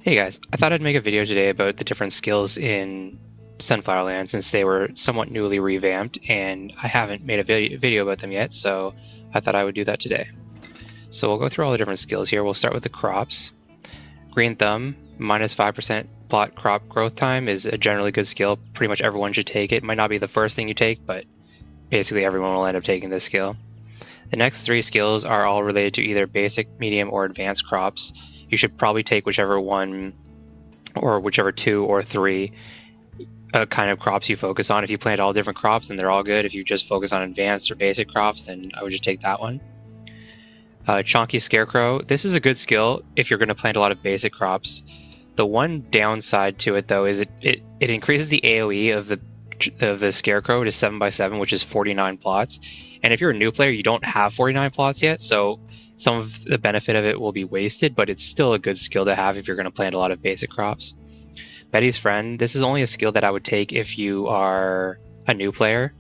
Hey guys, I thought I'd make a video today about the different skills in Sunflower Land since they were somewhat newly revamped and I haven't made a video about them yet, so I thought I would do that today. So we'll go through all the different skills here. We'll start with the crops. Green Thumb, minus 5% plot crop growth time is a generally good skill. Pretty much everyone should take it. Might not be the first thing you take, but basically everyone will end up taking this skill. The next three skills are all related to either basic, medium, or advanced crops. You should probably take whichever one or whichever two or three kind of crops you focus on. If you plant all different crops, then they're all good. If you just focus on advanced or basic crops, then I would just take that one. Chonky Scarecrow. This is a good skill if you're going to plant a lot of basic crops. The one downside to it, though, is it increases the AoE of the Scarecrow to 7x7, which is 49 plots. And if you're a new player, you don't have 49 plots yet, so some of the benefit of it will be wasted, but it's still a good skill to have if you're going to plant a lot of basic crops. Betty's Friend. This is only a skill that I would take if you are a new player.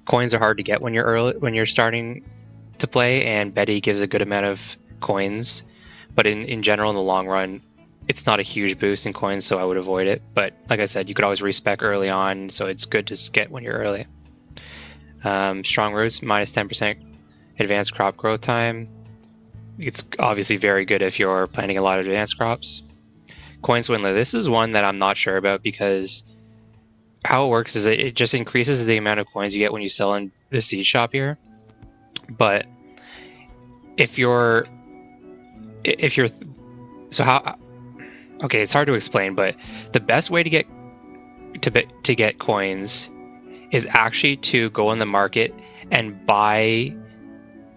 Coins are hard to get when you're starting to play, and Betty gives a good amount of coins, but in general, in the long run, it's not a huge boost in coins, so I would avoid it. But like I said, you could always respec early on, so it's good to get when you're early. Strong Roots, minus 10% advanced crop growth time. It's obviously very good if you're planting a lot of advanced crops. Coin Swindler, this is one that I'm not sure about because how it works is it just increases the amount of coins you get when you sell in the seed shop here. But if you're so how okay, it's hard to explain, but the best way to get coins is actually to go in the market and buy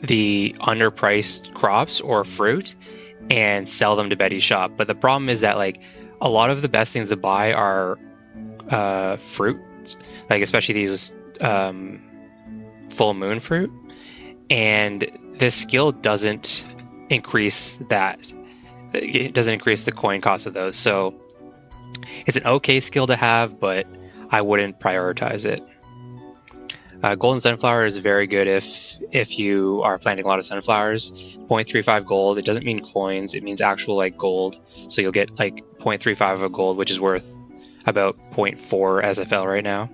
the underpriced crops or fruit and sell them to Betty's shop. But the problem is that like a lot of the best things to buy are fruit, like especially these full moon fruit, and this skill doesn't increase that. It doesn't increase the coin cost of those, so it's an okay skill to have, but I wouldn't prioritize it. Golden Sunflower is very good if you are planting a lot of sunflowers. 0.35 gold. It doesn't mean coins. It means actual like gold. So you'll get like 0.35 of gold, which is worth about 0.4 SFL right now.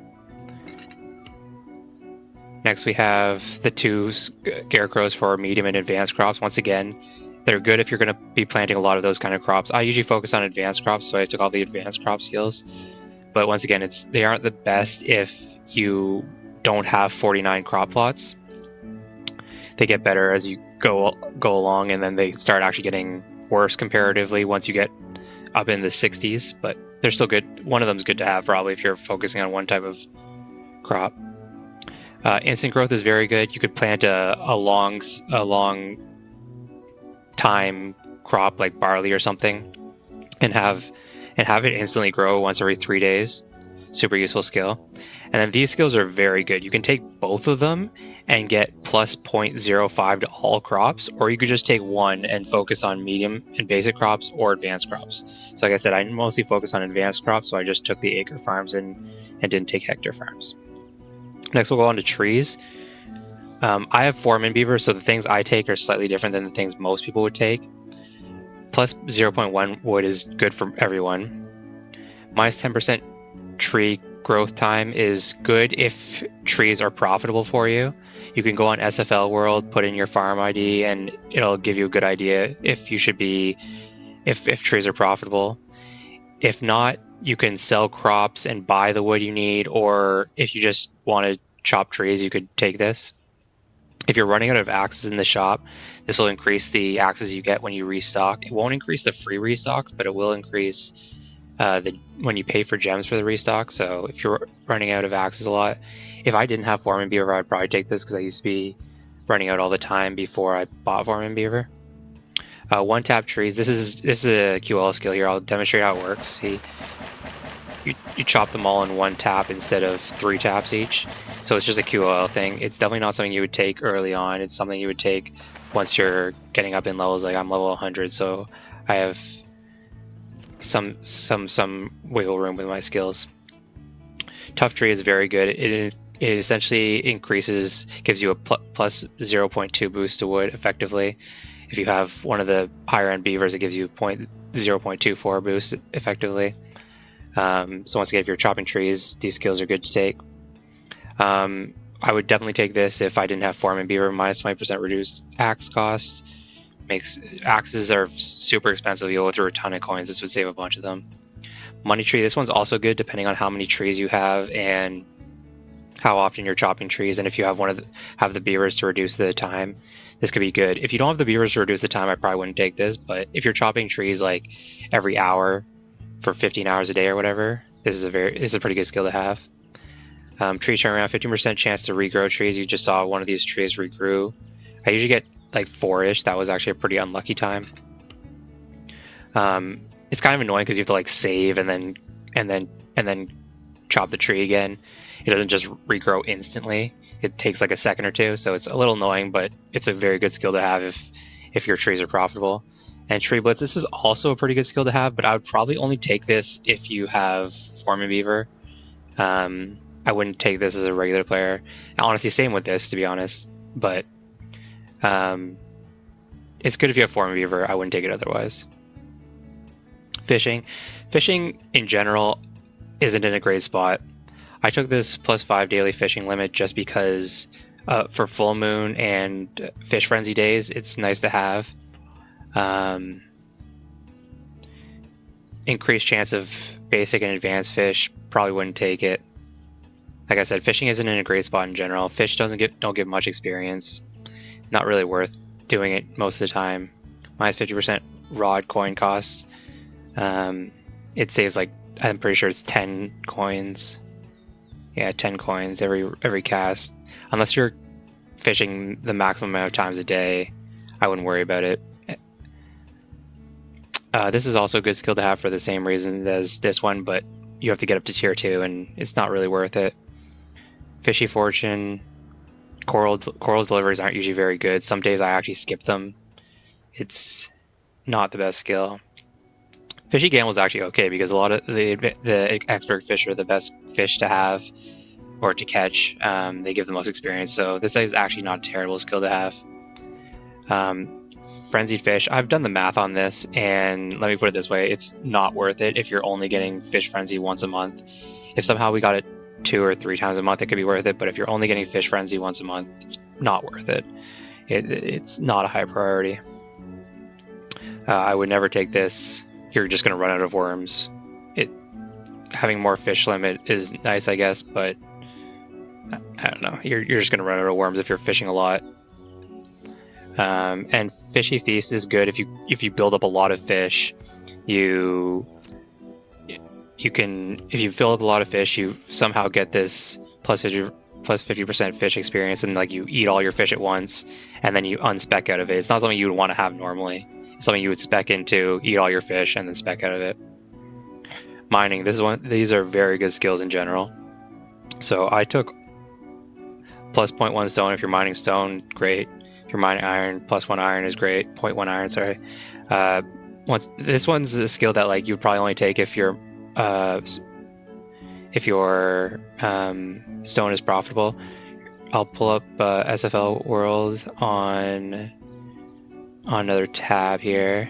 Next we have the two scarecrows for medium and advanced crops. Once again, they're good if you're going to be planting a lot of those kind of crops. I usually focus on advanced crops, so I took all the advanced crop skills. But once again, they aren't the best if you don't have 49 crop plots. They get better as you go along, and then they start actually getting worse comparatively once you get up in the 60s, but they're still good. One of them is good to have probably if you're focusing on one type of crop. Instant growth is very good. You could plant a long time crop like barley or something and have it instantly grow once every 3 days. Super useful skill. And then these skills are very good. You can take both of them and get plus 0.05 to all crops, or you could just take one and focus on medium and basic crops or advanced crops. So like I said, I mostly focus on advanced crops, so I just took the acre farms and didn't take hectare farms. Next we'll go on to trees. I have foreman beaver, so the things I take are slightly different than the things most people would take. Plus 0.1 wood is good for everyone. Minus 10% tree growth time is good if trees are profitable for you. You can go on SFL World, put in your farm ID, and it'll give you a good idea if you should be, if trees are profitable. If not, you can sell crops and buy the wood you need, or if you just want to chop trees, you could take this. If you're running out of axes in the shop, this will increase the axes you get when you restock. It won't increase the free restocks, but it will increase when you pay for gems for the restock. So if you're running out of axes a lot, if I didn't have Foreman Beaver, I'd probably take this because I used to be running out all the time before I bought Foreman Beaver. One tap trees. This is a QL skill here. I'll demonstrate how it works. See, you chop them all in one tap instead of 3 taps each. So it's just a QOL thing. It's definitely not something you would take early on. It's something you would take once you're getting up in levels. Like I'm level 100, so I have some wiggle room with my skills. Tough Tree is very good. It essentially gives you a plus 0.2 boost to wood effectively. If you have one of the higher end beavers, it gives you 0.24 boost effectively. So once again, if you're chopping trees, these skills are good to take. I would definitely take this if I didn't have Foreman Beaver. Minus 20% reduced axe cost. Axes are super expensive. You'll go through a ton of coins. This would save a bunch of them. Money tree. This one's also good depending on how many trees you have and how often you're chopping trees. And if you have have the beavers to reduce the time, this could be good. If you don't have the beavers to reduce the time, I probably wouldn't take this. But if you're chopping trees like every hour for 15 hours a day or whatever, this is a pretty good skill to have. Tree turnaround, 15% chance to regrow trees. You just saw one of these trees regrew. I usually get like 4-ish. That was actually a pretty unlucky time. It's kind of annoying because you have to like save and then chop the tree again. It doesn't just regrow instantly. It takes like a second or two, so it's a little annoying, but it's a very good skill to have if your trees are profitable. And tree blitz, this is also a pretty good skill to have, but I would probably only take this if you have Foreman Beaver. I wouldn't take this as a regular player. Honestly, same with this, to be honest. But it's good if you have Foreman Beaver. I wouldn't take it otherwise. Fishing in general isn't in a great spot. I took this +5 daily fishing limit just because for full moon and fish frenzy days, it's nice to have. Increased chance of basic and advanced fish, probably wouldn't take it. Like I said, fishing isn't in a great spot in general. Fish don't give much experience. Not really worth doing it most of the time. Minus 50% rod coin costs. It saves like, I'm pretty sure it's 10 coins. Yeah, 10 coins every cast. Unless you're fishing the maximum amount of times a day, I wouldn't worry about it. This is also a good skill to have for the same reason as this one, but you have to get up to tier 2 and it's not really worth it. Fishy Fortune. Coral's deliveries aren't usually very good. Some days I actually skip them. It's not the best skill. Fishy Gamble is actually okay because a lot of the expert fish are the best fish to have or to catch. They give the most experience, so this is actually not a terrible skill to have. Frenzied Fish. I've done the math on this, and let me put it this way: it's not worth it if you're only getting Fish Frenzy once a month. If somehow we got it 2 or 3 times a month, it could be worth it. But if you're only getting Fish Frenzy once a month, it's not worth it. It's not a high priority. I would never take this. You're just going to run out of worms. Having more fish limit is nice, I guess, but I don't know. You're just going to run out of worms if you're fishing a lot. And Fishy Feast is good if you build up a lot of fish. You can, if you fill up a lot of fish, you somehow get this plus 50% fish experience, and like you eat all your fish at once, and then you unspec out of it. It's not something you would want to have normally. It's something you would spec into, eat all your fish, and then spec out of it. Mining. These are very good skills in general. So I took plus 0.1 stone. If you're mining stone, great. If you're mining iron, +1 iron is great. 0.1 iron, sorry. This one's a skill that like you'd probably only take if your stone is profitable. I'll pull up SFL World on another tab here.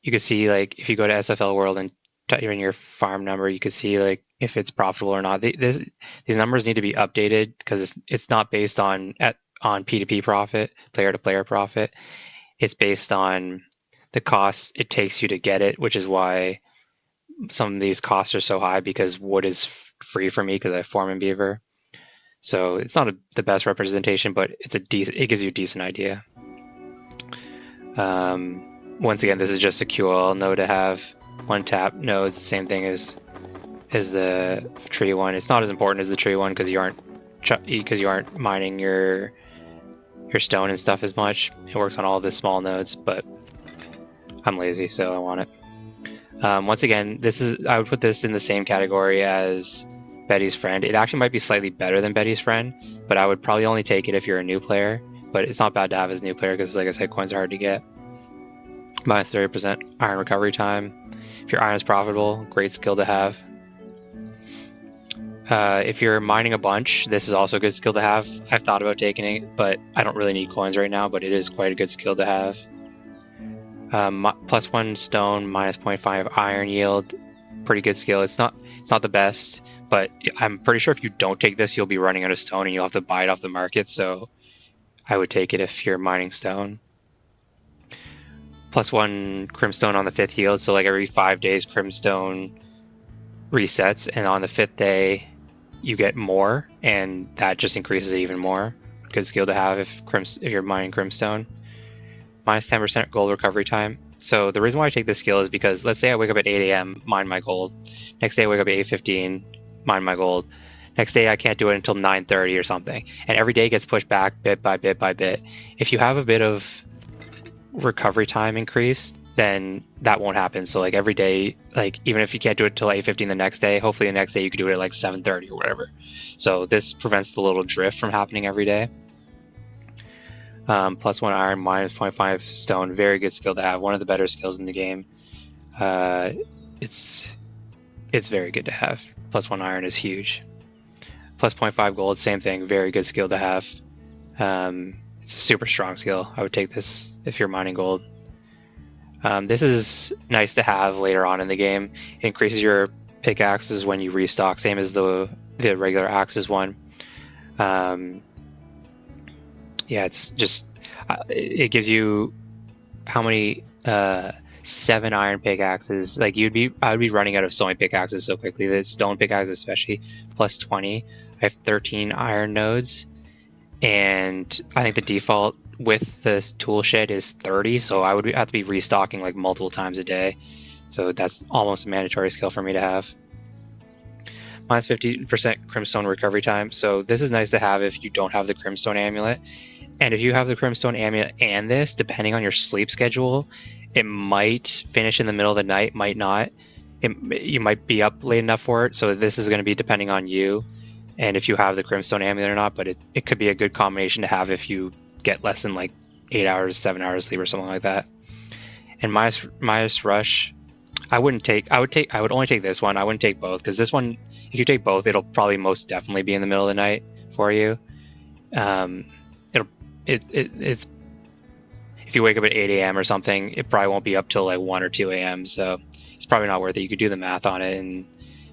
You can see like if you go to SFL World and type in your farm number, you can see like if it's profitable or not. These numbers need to be updated because it's not based on P2P profit, player to player profit. It's based on the cost it takes you to get it, which is why some of these costs are so high, because wood is free for me because I have Foreman Beaver. So it's not the best representation, but it gives you a decent idea. Once again, this is just a QL node to have. One tap nodes, the same thing as the tree one. It's not as important as the tree one because you aren't mining your stone and stuff as much. It works on all the small nodes, but I'm lazy, so I want it. Once again, I would put this in the same category as Betty's Friend. It actually might be slightly better than Betty's Friend, but I would probably only take it if you're a new player. But it's not bad to have as a new player because, like I said, coins are hard to get. Minus 30% iron recovery time. If your iron is profitable, great skill to have. If you're mining a bunch, this is also a good skill to have. I've thought about taking it, but I don't really need coins right now, but it is quite a good skill to have. +1 stone, -0.5 iron yield, pretty good skill. It's not the best, but I'm pretty sure if you don't take this, you'll be running out of stone and you'll have to buy it off the market, so I would take it if you're mining stone. +1 crimstone on the 5th yield, so like every 5 days crimstone resets, and on the 5th day you get more, and that just increases it even more. Good skill to have if you're mining crimstone. -10% gold recovery time. So the reason why I take this skill is because let's say I wake up at 8 a.m., mine my gold. Next day I wake up at 8:15, mine my gold. Next day I can't do it until 9:30 or something. And every day gets pushed back bit by bit by bit. If you have a bit of recovery time increase, then that won't happen. So like every day, like even if you can't do it till 8:15 the next day, hopefully the next day you can do it at like 7:30 or whatever. So this prevents the little drift from happening every day. +1 iron, -0.5 stone, very good skill to have. One of the better skills in the game. It's very good to have. +1 iron is huge. +0.5 gold, same thing, very good skill to have. It's a super strong skill. I would take this if you're mining gold. This is nice to have later on in the game. It increases your pickaxes when you restock, same as the regular axes one. Yeah, it's just it gives you how many 7 iron pickaxes. Like I would be running out of so many pickaxes so quickly. The stone pickaxes especially, +20. I have 13 iron nodes, and I think the default with the tool shed is 30. So I would have to be restocking like multiple times a day. So that's almost a mandatory skill for me to have. -15% crimstone recovery time. So this is nice to have if you don't have the crimstone amulet. And if you have the crimstone amulet and this, depending on your sleep schedule, it might finish in the middle of the night, might not. You might be up late enough for it. So this is going to be depending on you and if you have the crimstone amulet or not. But it could be a good combination to have if you get less than like 8 hours, 7 hours sleep or something like that. And minus rush, I would only take this one. I wouldn't take both, because this one, if you take both, it'll probably most definitely be in the middle of the night for you. It's if you wake up at 8 a.m. or something, it probably won't be up till like 1 or 2 a.m. So it's probably not worth it. You could do the math on it,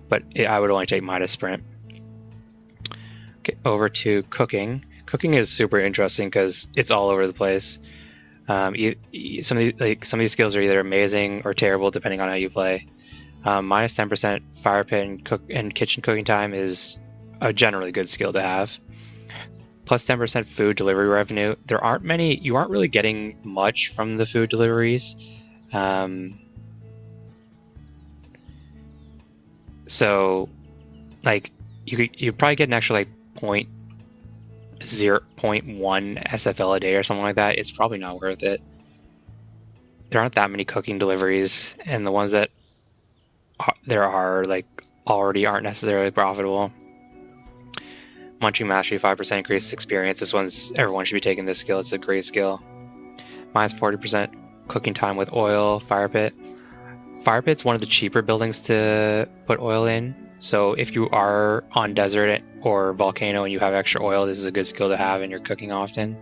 but I would only take minus sprint. Okay, over to cooking. Cooking is super interesting because it's all over the place. Some of these skills are either amazing or terrible depending on how you play. -10% fire pit and kitchen cooking time is a generally good skill to have. +10% food delivery revenue. You aren't really getting much from the food deliveries. So like you probably get an extra like 0.1 SFL a day or something like that. It's probably not worth it. There aren't that many cooking deliveries, and the ones that there are like already aren't necessarily profitable. Munching mastery, 5% increased experience. Everyone should be taking this skill. It's a great skill. -40% cooking time with oil. Fire pit. Fire pit's one of the cheaper buildings to put oil in. So if you are on desert or volcano and you have extra oil, this is a good skill to have and you're cooking often.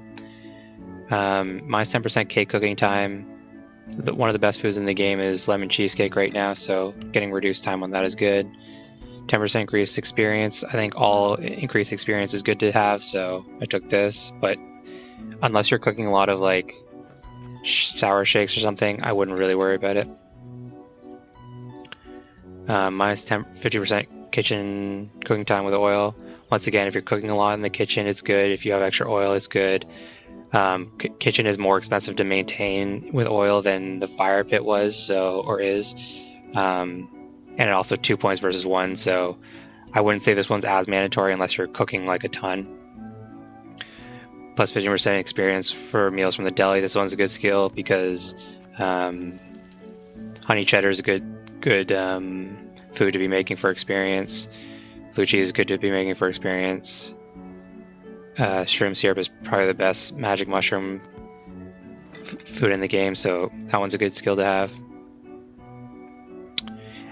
-10% cake cooking time. One of the best foods in the game is lemon cheesecake right now, so getting reduced time on that is good. 10% increased experience. I think all increased experience is good to have, so I took this. But unless you're cooking a lot of like sour shakes or something, I wouldn't really worry about it. -50% kitchen cooking time with oil. Once again, if you're cooking a lot in the kitchen, it's good. If you have extra oil, it's good. Kitchen is more expensive to maintain with oil than the fire pit was, or is. And also 2 points versus 1, so I wouldn't say this one's as mandatory unless you're cooking like a ton. +15% experience for meals from the deli. This one's a good skill because honey cheddar is a good food to be making for experience. Blue cheese is good to be making for experience. Shroom syrup is probably the best magic mushroom food in the game, so that one's a good skill to have.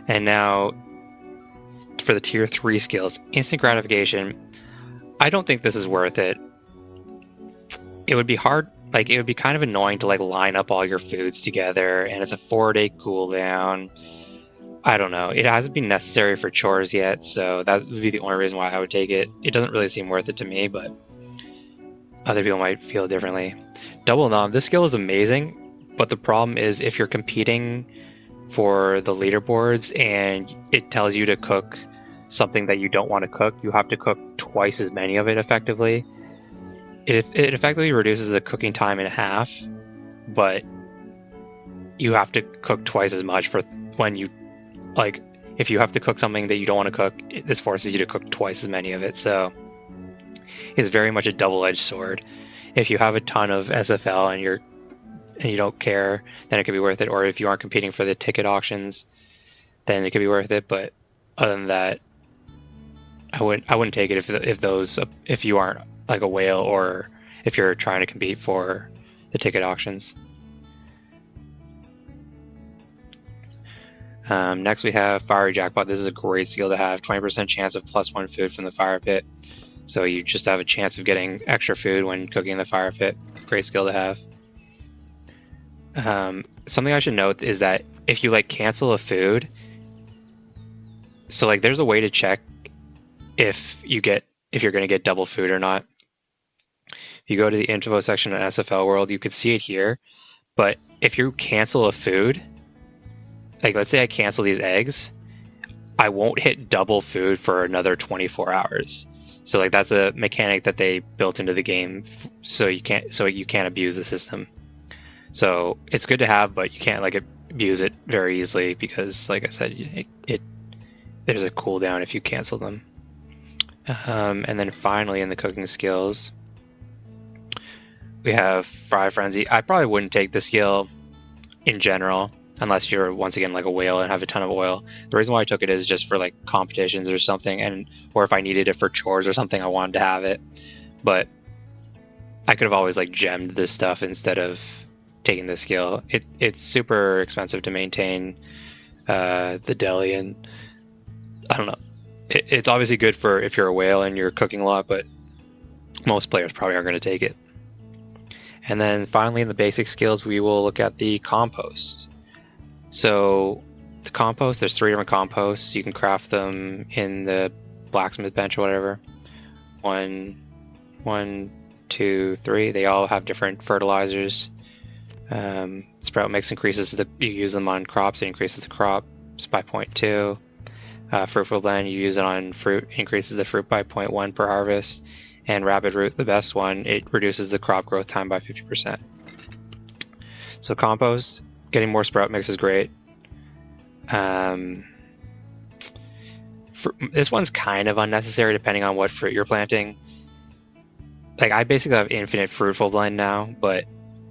And now for the tier 3 skills, instant gratification, I don't think this is worth it. It would be hard, like it would be kind of annoying to like line up all your foods together, and it's a 4-day cooldown. I don't know. It hasn't been necessary for chores yet, so that would be the only reason why I would take it. It doesn't really seem worth it to me, but other people might feel differently. Double nom, this skill is amazing, but the problem is if you're competing for the leaderboards and it tells you to cook something that you don't want to cook, you have to cook twice as many of it effectively. It effectively reduces the cooking time in half, but you have to cook twice as much for when you, like, if you have to cook something that you don't want to cook, this forces you to cook twice as many of it. So it's very much a double-edged sword. If you have a ton of SFL and you don't care, then it could be worth it. Or if you aren't competing for the ticket auctions, then it could be worth it. But other than that, I wouldn't take it if you aren't like a whale or if you're trying to compete for the ticket auctions. Next we have Fiery Jackpot. This is a great skill to have. 20% chance of +1 food from the fire pit. So you just have a chance of getting extra food when cooking in the fire pit. Great skill to have. Something I should note is that if you like cancel a food, so like there's a way to check if you're going to get double food or not. If you go to the info section in SFL World, you could see it here. But if you cancel a food, like let's say I cancel these eggs, I won't hit double food for another 24 hours. So like that's a mechanic that they built into the game, so you can't abuse the system. So it's good to have, but you can't like abuse it very easily because, like I said, there's a cooldown if you cancel them. And then finally in the cooking skills, we have Fry Frenzy. I probably wouldn't take the skill in general unless you're once again like a whale and have a ton of oil. The reason why I took it is just for like competitions or something, or if I needed it for chores or something, I wanted to have it. But I could have always like gemmed this stuff instead of taking the skill. It's super expensive to maintain the deli, and I don't know. It's obviously good for if you're a whale and you're cooking a lot, but most players probably aren't going to take it. And then finally in the basic skills, we will look at the compost. So the compost, there's 3 different composts. You can craft them in the blacksmith bench or whatever. 1, 2, 3. They all have different fertilizers. Sprout mix increases you use them on crops, it increases the crops by 0.2. Fruitful blend, you use it on fruit, increases the fruit by 0.1 per harvest. And rapid root, the best one, it reduces the crop growth time by 50%. So compost, getting more sprout mix is great. This one's kind of unnecessary depending on what fruit you're planting. Like I basically have infinite fruitful blend now, but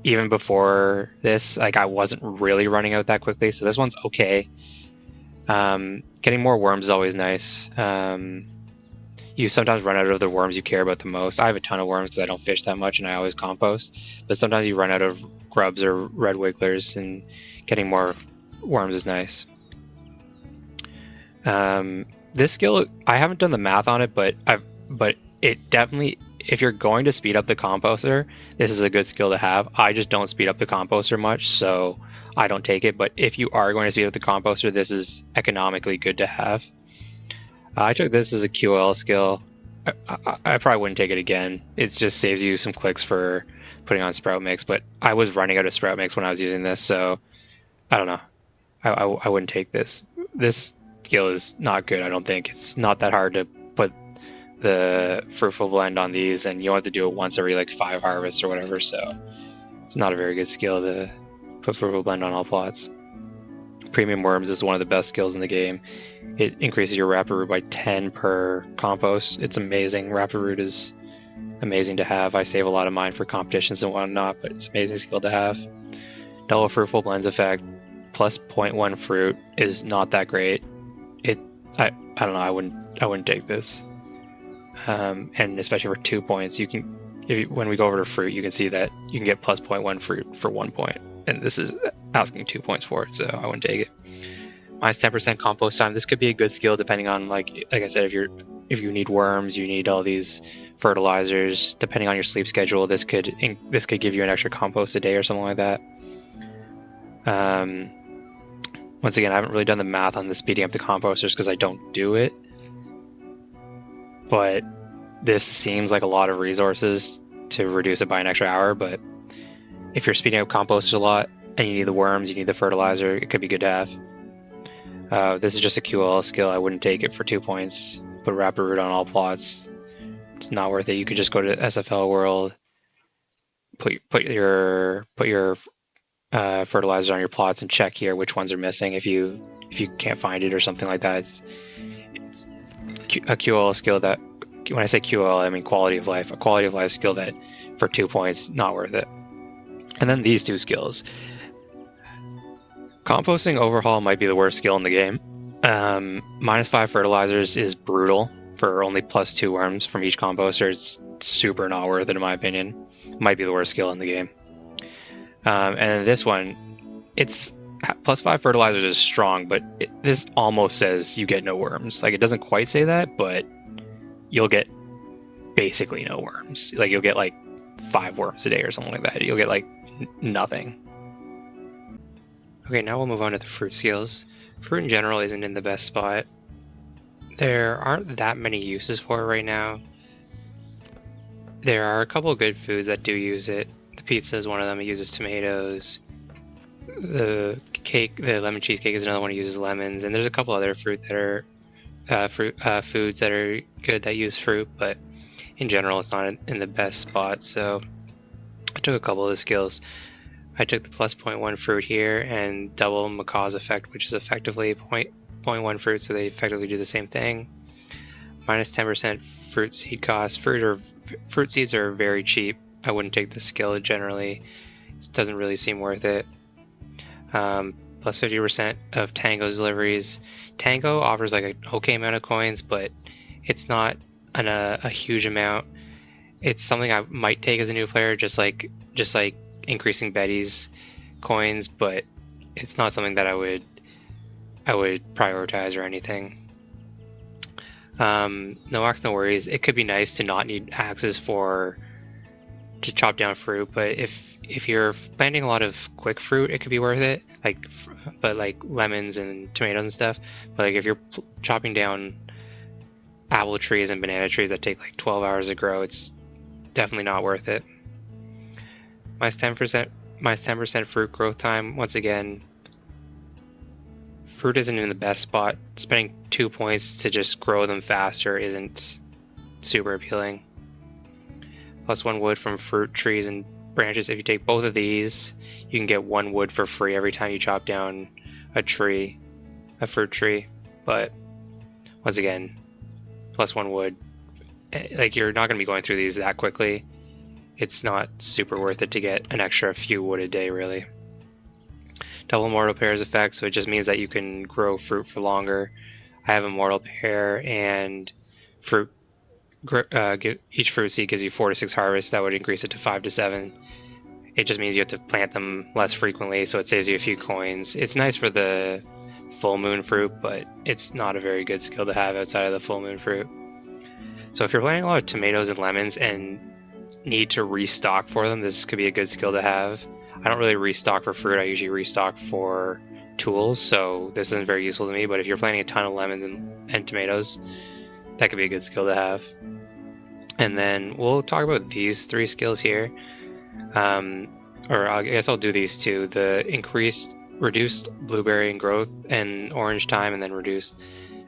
even before this, like I wasn't really running out that quickly, so this one's okay. Getting more worms is always nice. You sometimes run out of the worms you care about the most. I have a ton of worms because I don't fish that much and I always compost, but sometimes you run out of grubs or red wigglers, and getting more worms is nice. This skill, I haven't done the math on it, but it definitely, if you're going to speed up the composter, this is a good skill to have. I just don't speed up the composter much, so I don't take it. But if you are going to speed up the composter, this is economically good to have. I took this as a QL skill. I probably wouldn't take it again. It just saves you some clicks for putting on sprout mix, but I was running out of sprout mix when I was using this, so I don't know. I wouldn't take this. This skill is not good, I don't think. It's not that hard to put the fruitful blend on these, and you don't have to do it once every like 5 harvests or whatever, so it's not a very good skill to put fruitful blend on all plots. Premium worms is one of the best skills in the game. It increases your rapid root by 10 per compost. It's amazing. Rapid root is amazing to have. I save a lot of mine for competitions and whatnot, but it's an amazing skill to have. Double fruitful blends effect plus 0.1 fruit is not that great. I don't know. I wouldn't take this. And especially for 2 points, you can, when we go over to fruit, you can see that you can get plus 0.1 fruit for 1 point, and this is asking 2 points for it, so I wouldn't take it. Minus 10% compost time. This could be a good skill depending on like I said, if you need worms, you need all these fertilizers. Depending on your sleep schedule, this could give you an extra compost a day or something like that. Once again, I haven't really done the math on the speeding up the compost just because I don't do it. But this seems like a lot of resources to reduce it by an extra hour. But if you're speeding up compost a lot and you need the worms, you need the fertilizer, it could be good to have. This is just a QL skill. I wouldn't take it for 2 points. Put Rapid Root on all plots. It's not worth it. You could just go to SFL World, put your fertilizer on your plots and check here which ones are missing. If you can't find it or something like that, it's a QL skill that, when I say QL, I mean quality of life. A quality of life skill that for 2 points, not worth it. And then these two skills. Composting Overhaul might be the worst skill in the game. -5 fertilizers is brutal for only +2 worms from each composter. It's super not worth it in my opinion. Might be the worst skill in the game. And then this one, it's +5 fertilizers is strong, but this almost says you get no worms. Like, it doesn't quite say that, but you'll get basically no worms. Like, you'll get like 5 worms a day or something like that. You'll get like nothing. Okay, now we'll move on to the fruit skills. Fruit in general isn't in the best spot. There aren't that many uses for it right now. There are a couple of good foods that do use it. The pizza is one of them. It uses tomatoes. The lemon cheesecake is another one that uses lemons. And there's a couple other fruit that are foods that are good that use fruit, but in general, it's not in the best spot. So I took a couple of the skills. I took the +0.1 fruit here and double Macaw's effect, which is effectively 0.1 fruit, so they effectively do the same thing. -10% fruit seed cost. Fruit seeds are very cheap. I wouldn't take the skill generally. It doesn't really seem worth it. +50% of Tango's deliveries. Tango offers like an okay amount of coins, but it's not a huge amount. It's something I might take as a new player, just like increasing Betty's coins, but it's not something that I would prioritize or anything. No axe, no worries. It could be nice to not need axes to chop down fruit, but if you're planting a lot of quick fruit, it could be worth it. Like lemons and tomatoes and stuff. But like if you're chopping down apple trees and banana trees that take like 12 hours to grow, it's definitely not worth it. -10% fruit growth time. Once again, fruit isn't in the best spot. Spending 2 points to just grow them faster isn't super appealing. +1 wood from fruit trees and branches. If you take both of these, you can get 1 wood for free every time you chop down a fruit tree. But once again, +1 wood. Like, you're not going to be going through these that quickly. It's not super worth it to get an extra few wood a day, really. Double mortal pairs effect, so it just means that you can grow fruit for longer. I have a mortal pair, and each fruit seed gives you 4 to 6 harvests. That would increase it to 5 to 7. It just means you have to plant them less frequently, so it saves you a few coins. It's nice for the full moon fruit, but it's not a very good skill to have outside of the full moon fruit. So if you're planting a lot of tomatoes and lemons and need to restock for them, this could be a good skill to have. I don't really restock for fruit. I usually restock for tools, so this isn't very useful to me. But if you're planting a ton of lemons and tomatoes, that could be a good skill to have. And then we'll talk about these 3 skills here. Or I guess I'll do these 2. The reduced blueberry and growth and orange time, and then reduced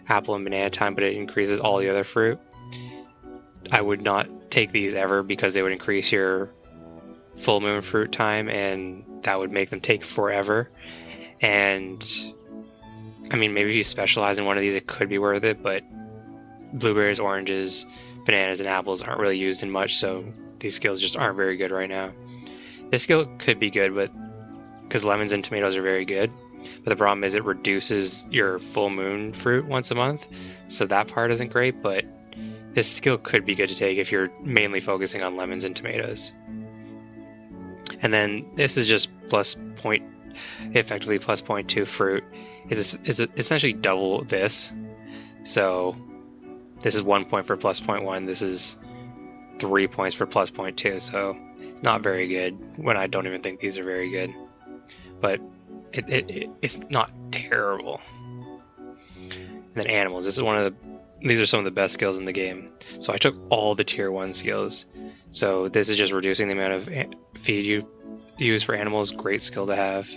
apple and banana time, but it increases all the other fruit. I would not take these ever because they would increase your full moon fruit time, and that would make them take forever. And I mean, maybe if you specialize in one of these, it could be worth it, but blueberries, oranges, bananas, and apples aren't really used in much, so these skills just aren't very good right now. This skill could be good, but because lemons and tomatoes are very good, but the problem is it reduces your full moon fruit once a month, so that part isn't great. But this skill could be good to take if you're mainly focusing on lemons and tomatoes. And then this is just effectively plus 0.2 fruit is essentially double this. So this is 1 point for plus 0.1. This is 3 points for plus 0.2. So it's not very good when I don't even think these are very good. But it's not terrible. And then animals. This is these are some of the best skills in the game. So I took all the tier 1 skills. So this is just reducing the amount of feed you use for animals. Great skill to have.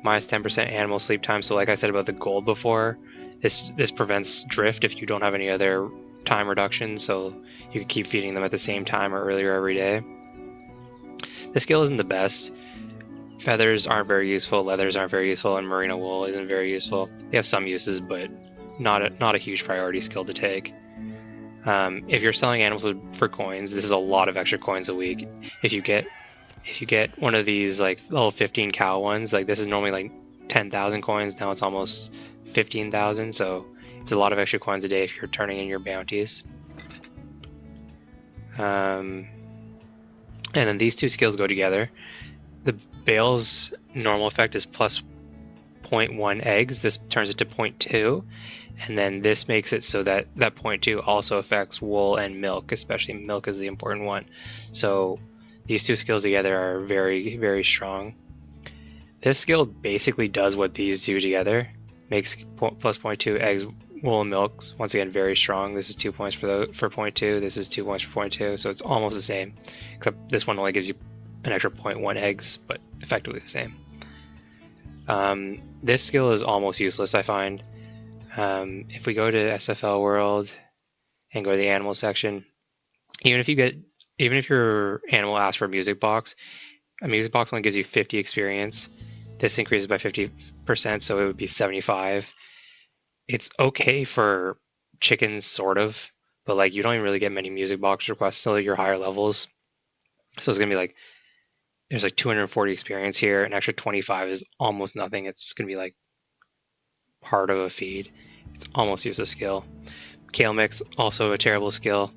Minus 10% animal sleep time. So like I said about the gold before, this prevents drift if you don't have any other time reductions. So you can keep feeding them at the same time or earlier every day. The skill isn't the best. Feathers aren't very useful, leathers aren't very useful, and merino wool isn't very useful. They have some uses, but not a huge priority skill to take. If you're selling animals for coins, this is a lot of extra coins a week. If you get one of these like little 15 cow ones, like this is normally like 10,000 coins. Now it's almost 15,000, so it's a lot of extra coins a day if you're turning in your bounties. And then these two skills go together. The bale's normal effect is plus 0.1 eggs. This turns it to 0.2. And then this makes it so that 0.2 also affects wool and milk, especially milk is the important one. So these two skills together are very, very strong. This skill basically does what these do together. Makes plus 0.2 eggs, wool, and milk, once again, very strong. This is 2 points for 0.2. This is 2 points for 0.2. So it's almost the same, except this one only gives you an extra 0.1 eggs, but effectively the same. This skill is almost useless, I find. If we go to SFL World and go to the animal section, even if your animal asks for a music box only gives you 50 experience. This increases by 50%, so it would be 75. It's okay for chickens, sort of, but like you don't even really get many music box requests till your higher levels. So it's gonna be like there's like 240 experience here, an extra 25 is almost nothing. It's gonna be like part of a feed. It's almost useless skill. Kale mix, also a terrible skill.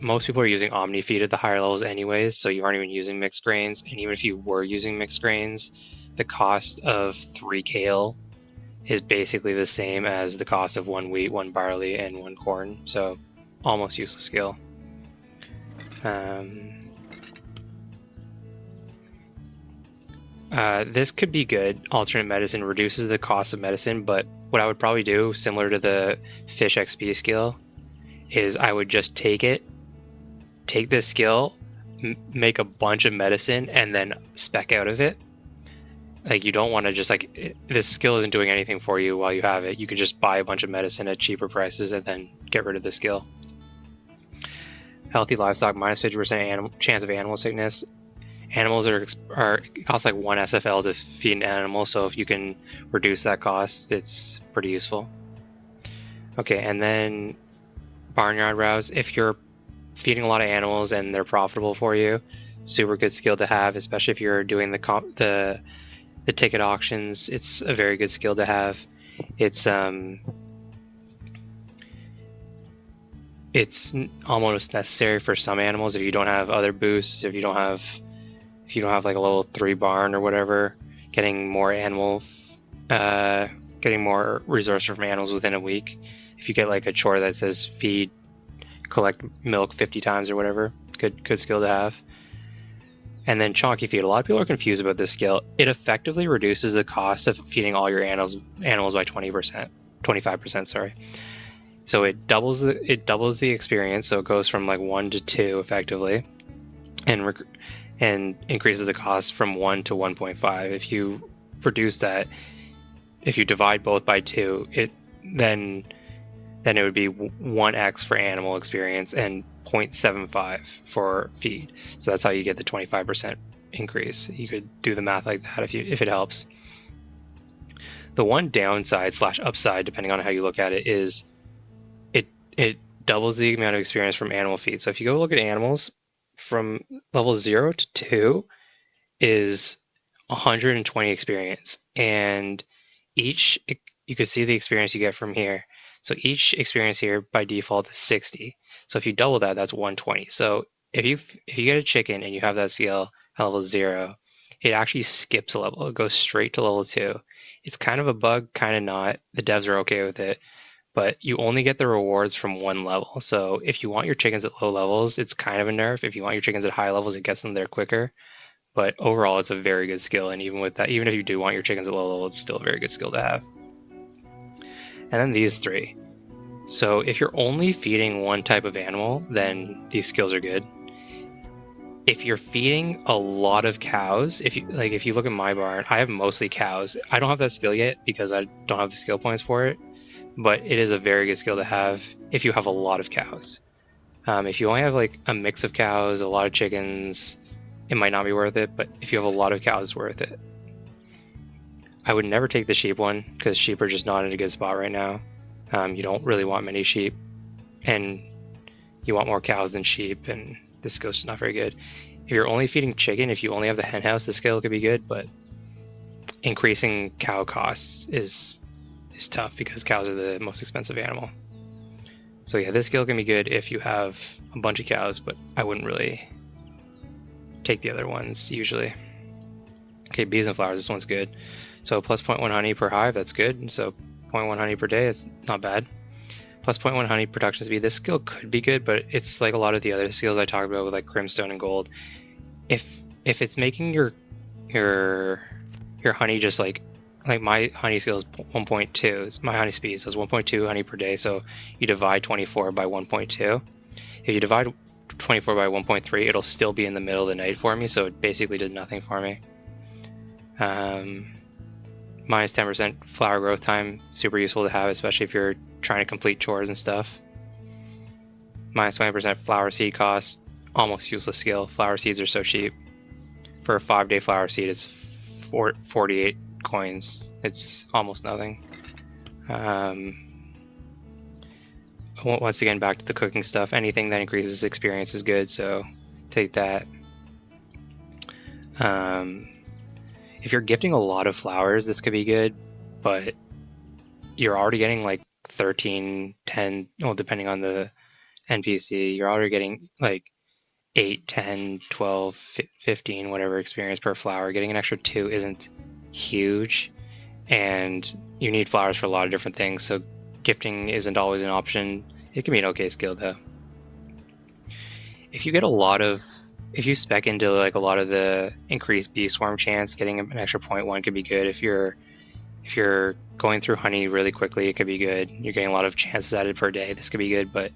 Most people are using omni feed at the higher levels anyways, so you aren't even using mixed grains. And even if you were using mixed grains, the cost of 3 kale is basically the same as the cost of 1 wheat, 1 barley, and 1 corn. So almost useless skill. This could be good. Alternate medicine reduces the cost of medicine, but what I would probably do, similar to the fish XP skill, is I would just take this skill, make a bunch of medicine, and then spec out of it. Like you don't want to just this skill isn't doing anything for you while you have it. You could just buy a bunch of medicine at cheaper prices and then get rid of the skill. Healthy livestock, minus 50% chance of animal sickness. Animals it costs like 1 SFL to feed an animal, so if you can reduce that cost, it's pretty useful. Okay, and then barnyard rouse. If you're feeding a lot of animals and they're profitable for you, super good skill to have, especially if you're doing the ticket auctions. It's a very good skill to have. It's almost necessary for some animals if you don't have other boosts, if you don't have like a level 3 barn or whatever. Getting more resources from animals within a week. If you get like a chore that says feed, collect milk 50 times or whatever, good skill to have. And then chonky feed. A lot of people are confused about this skill. It effectively reduces the cost of feeding all your animals by 25%. Sorry. So it doubles the experience. So it goes from like 1 to 2 effectively, and increases the cost from 1 to 1.5. If you reduce that, if you divide both by 2, then it would be 1x for animal experience and 0.75 for feed. So that's how you get the 25% increase. You could do the math like that if it helps. The one downside / upside, depending on how you look at it, is it doubles the amount of experience from animal feed. So if you go look at animals, from level 0 to 2 is 120 experience, and you can see the experience you get from here. So each experience here by default is 60. So if you double that, that's 120. So if you get a chicken and you have that skill at level 0, it actually skips a level. It goes straight to level 2. It's kind of a bug, kind of not. The devs are okay with it, but you only get the rewards from one level. So if you want your chickens at low levels, it's kind of a nerf. If you want your chickens at high levels, it gets them there quicker. But overall, it's a very good skill. And even with that, even if you do want your chickens at low level, it's still a very good skill to have. And then these 3. So if you're only feeding one type of animal, then these skills are good. If you're feeding a lot of cows, if you look at my barn, I have mostly cows. I don't have that skill yet because I don't have the skill points for it, but it is a very good skill to have if you have a lot of cows. If you only have like a mix of cows, a lot of chickens, it might not be worth it, but if you have a lot of cows, it's worth it. I would never take the sheep one because sheep are just not in a good spot right now. You don't really want many sheep, and you want more cows than sheep, and this skill's just not very good. If you're only feeding chicken, if you only have the hen house, the skill could be good, but increasing cow costs is tough because cows are the most expensive animal. So yeah, this skill can be good if you have a bunch of cows, but I wouldn't really take the other ones usually. Okay, bees and flowers, this one's good. So plus 0.1 honey per hive, that's good. So 0.1 honey per day, it's not bad. Plus 0.1 honey production speed, this skill could be good, but it's like a lot of the other skills I talked about with like Crimstone and Gold. If it's making your honey just like my honey skill is 1.2, my honey speed, so it's 1.2 honey per day, so you divide 24 by 1.2. If you divide 24 by 1.3, it'll still be in the middle of the night for me, so it basically did nothing for me. Minus 10% flower growth time, super useful to have, especially if you're trying to complete chores and stuff. Minus 20% flower seed cost, almost useless skill. Flower seeds are so cheap. For a 5-day flower seed, it's 48 coins. It's almost nothing. Once again, back to the cooking stuff. Anything that increases experience is good, so take that. If you're gifting a lot of flowers, this could be good, but you're already getting like 13, 10, well, depending on the NPC, you're already getting like 8, 10, 12, 15, whatever experience per flower. Getting an extra 2 isn't huge, and you need flowers for a lot of different things, so gifting isn't always an option. It can be an okay skill though. If you get if you spec into like a lot of the increased bee swarm chance, getting an extra 0.1 could be good. If you're going through honey really quickly, it could be good. You're getting a lot of chances added per day, this could be good, but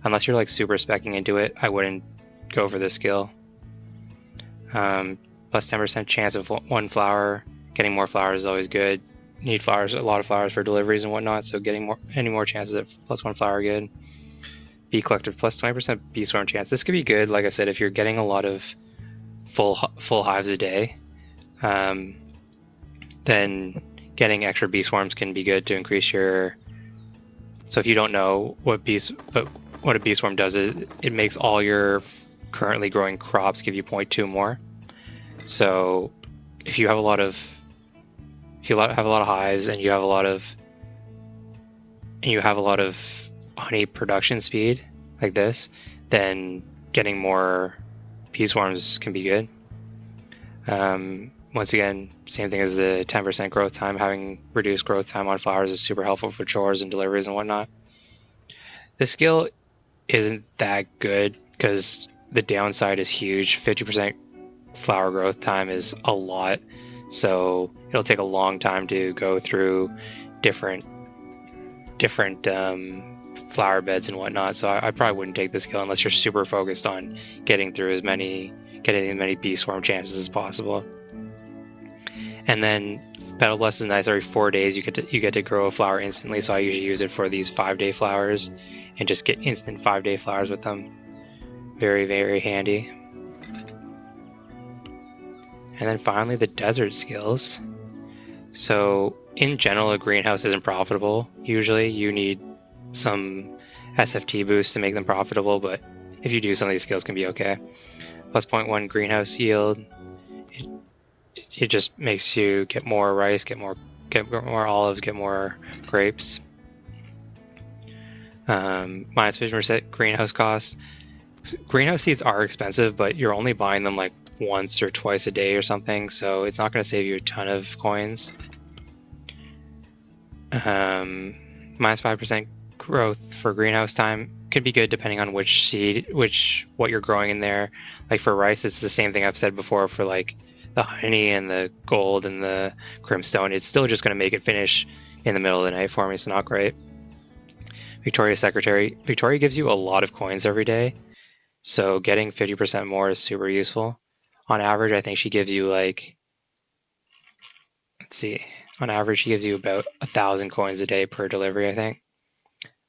unless you're like super specking into it, I wouldn't go for this skill. Plus 10% chance of 1 flower. Getting more flowers is always good. You need flowers, a lot of flowers for deliveries and whatnot, so getting any more chances at plus 1 flower good. Bee collective plus 20% bee swarm chance. This could be good, like I said, if you're getting a lot of full hives a day. Then getting extra bee swarms can be good to increase your. So if you don't know what a bee swarm does is it makes all your currently growing crops give you 0.2 more. So if you have a lot of hives and you have a lot of honey production speed like this, then getting more bee swarms can be good. Once again, same thing as the 10% growth time. Having reduced growth time on flowers is super helpful for chores and deliveries and whatnot. This skill isn't that good because the downside is huge. 50% flower growth time is a lot, so it'll take a long time to go through different flower beds and whatnot. So I probably wouldn't take this skill unless you're super focused on getting as many bee swarm chances as possible. And then Petal Bless is nice. Every 4 days you get to grow a flower instantly, so I usually use it for these 5-day flowers and just get instant 5-day flowers with them. Very, very handy. And then finally the desert skills. So in general, a greenhouse isn't profitable. Usually you need some SFT boosts to make them profitable, but if you do, some of these skills can be okay. Plus 0.1 greenhouse yield. It just makes you get more rice, get more olives, get more grapes. Minus 50% greenhouse costs. Greenhouse seeds are expensive, but you're only buying them like once or twice a day or something, so it's not going to save you a ton of coins. Minus 5% growth for greenhouse time could be good depending on which seed, what you're growing in there. Like for rice, it's the same thing I've said before for like the honey and the gold and the crimstone. It's still just going to make it finish in the middle of the night for me, so not great. Victoria Secretary. Victoria gives you a lot of coins every day, so getting 50% more is super useful. On average, I think she gives you like, let's see, on average she gives you about 1,000 coins a day per delivery, I think.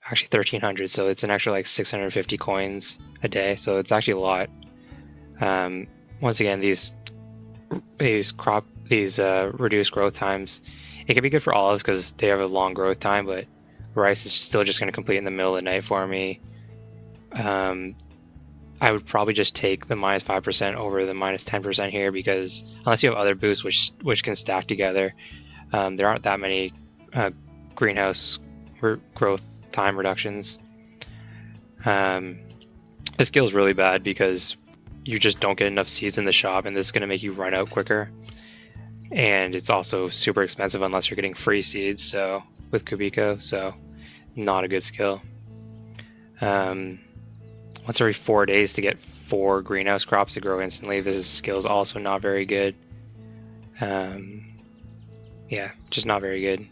Actually 1,300, so it's an extra like 650 coins a day, so it's actually a lot. Once again, these reduced growth times, it can be good for olives because they have a long growth time, but rice is still just going to complete in the middle of the night for me. I would probably just take the minus 5% over the minus 10% here, because unless you have other boosts which can stack together, there aren't that many greenhouse growth time reductions. This skill is really bad because you just don't get enough seeds in the shop, and this is going to make you run out quicker. And it's also super expensive unless you're getting free seeds, so with Kubiko, so not a good skill. Once every 4 days to get 4 greenhouse crops to grow instantly. This skill is also not very good. Yeah, just not very good.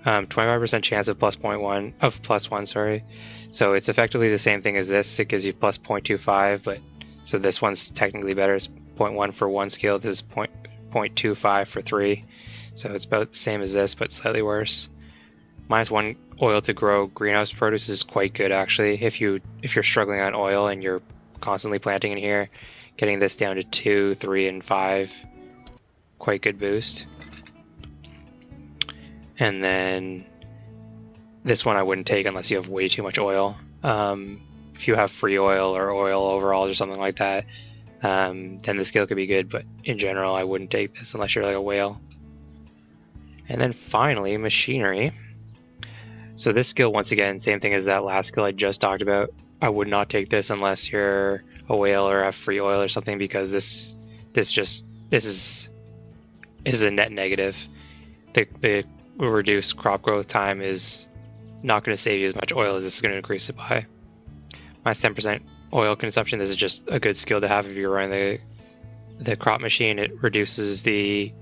25% chance of plus 1, sorry. So it's effectively the same thing as this. It gives you plus 0.25, but so this one's technically better. It's 0.1 for 1 skill. This is 0.25 for 3. So it's about the same as this, but slightly worse. Minus 1 oil to grow greenhouse produce is quite good, actually. If you're struggling on oil and you're constantly planting in here, getting this down to 2, 3, and 5, quite good boost. And then this one I wouldn't take unless you have way too much oil. If you have free oil or oil overall or something like that, then the skill could be good, but in general I wouldn't take this unless you're like a whale. And then finally, machinery. So this skill, once again, same thing as that last skill I just talked about. I would not take this unless you're a whale or have free oil or something, because this is a net negative. The reduced crop growth time is not going to save you as much oil as this is going to increase it by. Minus 10% oil consumption. This is just a good skill to have if you're running the crop machine. It reduces the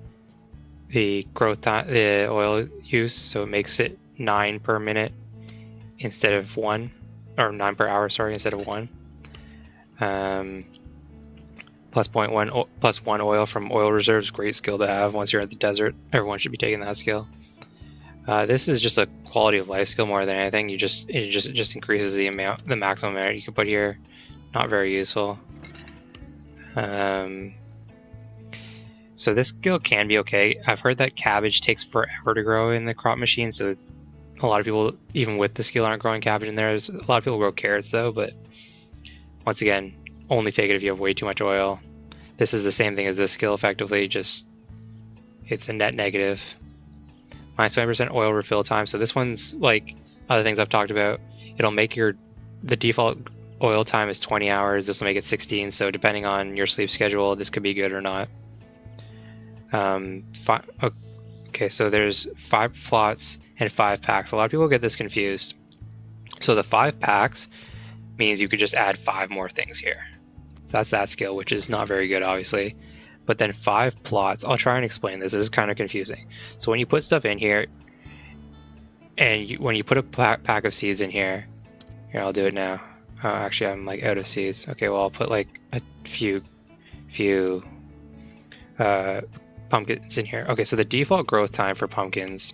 growth time, the oil use, so it makes it 9 per minute instead of 1, or 9 per hour, sorry, instead of 1. Plus 1 oil from oil reserves, great skill to have once you're at the desert. Everyone should be taking that skill. This is just a quality of life skill more than anything. It just increases the maximum amount you can put here. Not very useful. So this skill can be okay. I've heard that cabbage takes forever to grow in the crop machine, so a lot of people, even with the skill, aren't growing cabbage in there. A lot of people grow carrots though, but once again, only take it if you have way too much oil. This is the same thing as this skill, effectively, just it's a net negative. Minus 20% oil refill time. So this one's like other things I've talked about. It'll make the default oil time is 20 hours. This will make it 16. So depending on your sleep schedule, this could be good or not. Okay, so there's 5 plots and 5 packs. A lot of people get this confused. So the 5 packs means you could just add 5 more things here. So that's that skill, which is not very good, obviously. But then 5 plots, I'll try and explain this. This is kind of confusing. So when you put stuff in here, and when you put a pack of seeds in here, I'll do it now. Actually, I'm like out of seeds. Okay, well, I'll put like a few pumpkins in here. Okay, so the default growth time for pumpkins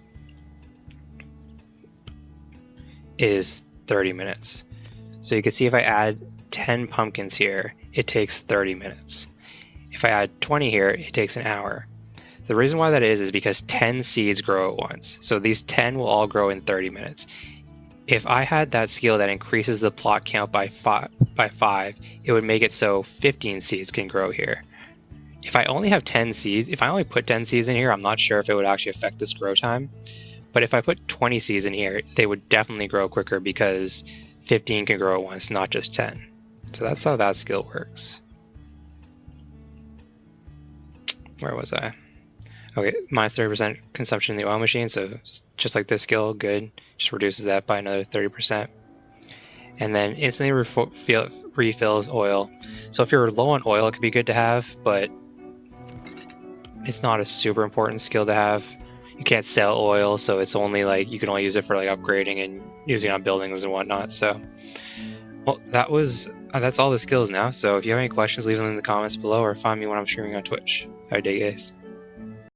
is 30 minutes. So you can see if I add 10 pumpkins here, it takes 30 minutes. If I add 20 here, it takes an hour. The reason why that is because 10 seeds grow at once. So these 10 will all grow in 30 minutes. If I had that skill that increases the plot count by 5, it would make it so 15 seeds can grow here. If I only have 10 seeds, if I only put 10 seeds in here, I'm not sure if it would actually affect this grow time. But if I put 20 seeds in here, they would definitely grow quicker because 15 can grow at once, not just 10. So that's how that skill works. Where was I? Okay, minus 30% consumption in the oil machine. So just like this skill, good. Just reduces that by another 30%. And then instantly refills oil. So if you're low on oil, it could be good to have, but it's not a super important skill to have. You can't sell oil, so it's only like you can only use it for like upgrading and using on buildings and whatnot. So, well, that's all the skills now. So if you have any questions, leave them in the comments below or find me when I'm streaming on Twitch. Have a day, guys.